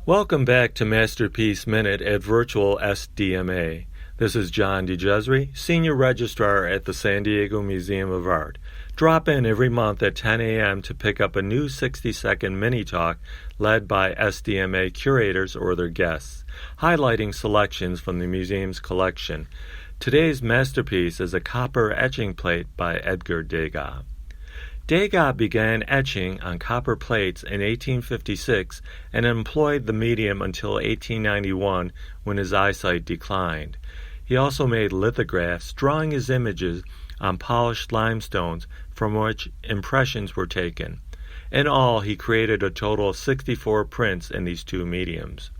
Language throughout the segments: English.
Welcome back to Masterpiece Minute at Virtual SDMA. This is John DeGesri, Senior Registrar at the San Diego Museum of Art. Drop in every month at 10 a.m. to pick up a new 60-second mini-talk led by SDMA curators or their guests, highlighting selections from the museum's collection. Today's masterpiece is a copper etching plate by Edgar Degas. Degas began etching on copper plates in 1856 and employed the medium until 1891 when his eyesight declined. He also made lithographs drawing his images on polished limestones from which impressions were taken. In all, he created a total of 64 prints in these two mediums.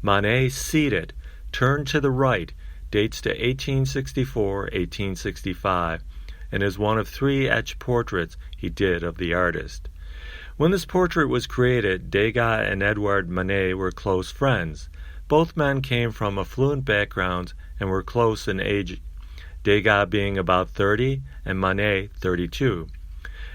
Manet Seated, Turned to the Right, dates to 1864-1865, and is one of 3 etched portraits he did of the artist. When this portrait was created, Degas and Édouard Manet were close friends. Both men came from affluent backgrounds and were close in age, Degas being about 30 and Manet 32.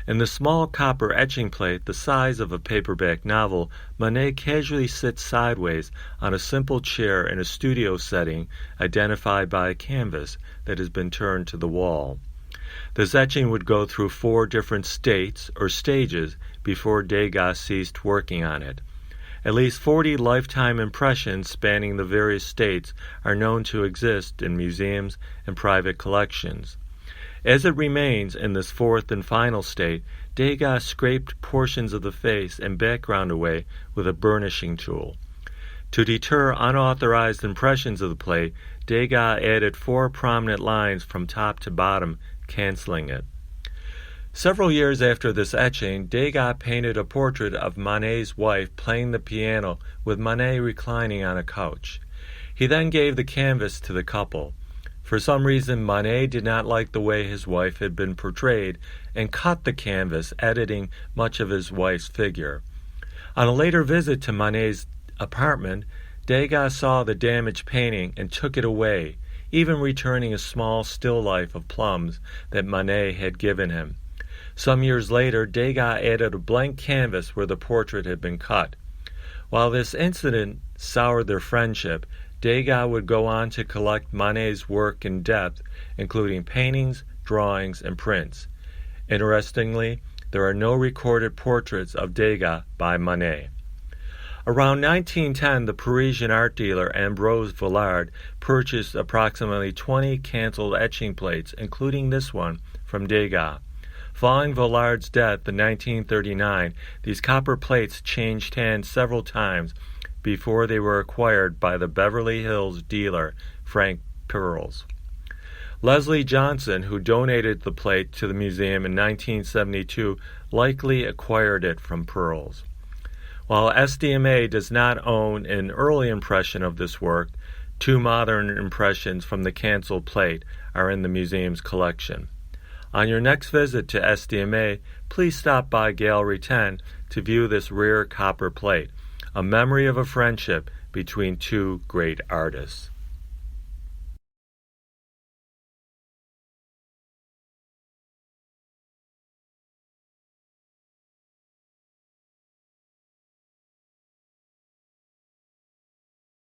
In the small copper etching plate the size of a paperback novel, Manet casually sits sideways on a simple chair in a studio setting identified by a canvas that has been turned to the wall. This etching would go through 4 different states or stages before Degas ceased working on it. At least 40 lifetime impressions spanning the various states are known to exist in museums and private collections. As it remains in this 4th and final state, Degas scraped portions of the face and background away with a burnishing tool. To deter unauthorized impressions of the plate, Degas added 4 prominent lines from top to bottom, canceling it. Several years after this etching, Degas painted a portrait of Manet's wife playing the piano with Manet reclining on a couch. He then gave the canvas to the couple. For some reason, Manet did not like the way his wife had been portrayed and cut the canvas, editing much of his wife's figure. On a later visit to Manet's apartment, Degas saw the damaged painting and took it away, even returning a small still life of plums that Manet had given him. Some years later, Degas added a blank canvas where the portrait had been cut. While this incident soured their friendship, Degas would go on to collect Manet's work in depth, including paintings, drawings, and prints. Interestingly, there are no recorded portraits of Degas by Manet. Around 1910, the Parisian art dealer Ambroise Vollard purchased approximately 20 canceled etching plates, including this one, from Degas. Following Vollard's death in 1939, these copper plates changed hands several times before they were acquired by the Beverly Hills dealer Frank Pearls. Leslie Johnson, who donated the plate to the museum in 1972, likely acquired it from Pearls. While SDMA does not own an early impression of this work, 2 modern impressions from the canceled plate are in the museum's collection. On your next visit to SDMA, please stop by Gallery 10 to view this rare copper plate, a memory of a friendship between 2 great artists.